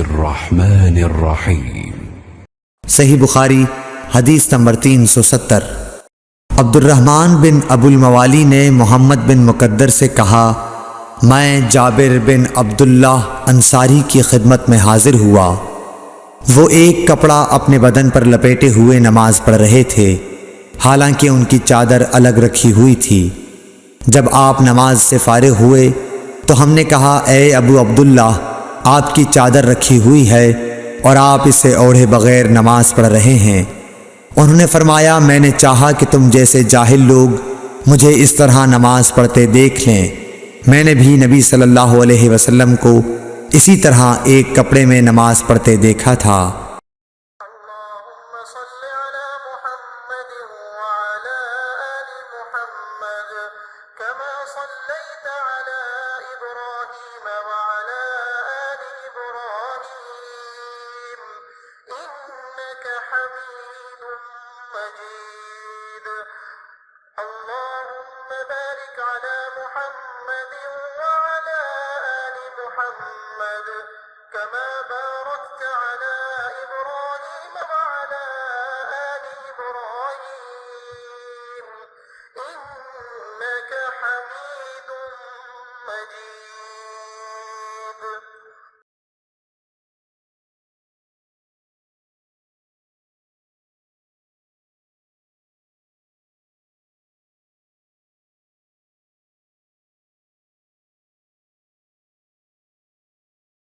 الرحمن الرحیم۔ صحیح بخاری حدیث نمبر 370۔ عبد الرحمن بن ابو الموالی نے محمد بن مقدر سے کہا، میں جابر بن عبداللہ انصاری کی خدمت میں حاضر ہوا۔ وہ ایک کپڑا اپنے بدن پر لپیٹے ہوئے نماز پڑھ رہے تھے، حالانکہ ان کی چادر الگ رکھی ہوئی تھی۔ جب آپ نماز سے فارغ ہوئے تو ہم نے کہا، اے ابو عبداللہ، آپ کی چادر رکھی ہوئی ہے اور آپ اسے اوڑھے بغیر نماز پڑھ رہے ہیں۔ انہوں نے فرمایا، میں نے چاہا کہ تم جیسے جاہل لوگ مجھے اس طرح نماز پڑھتے دیکھ لیں۔ میں نے بھی نبی صلی اللہ علیہ وسلم کو اسی طرح ایک کپڑے میں نماز پڑھتے دیکھا تھا۔ اللهم صل على محمد وعلى آل محمد كما صليت على إبراهيم وعلى آل إبراهيم إنك حميد مجيد اللهم بارك على محمد وعلى آل محمد كما باركت على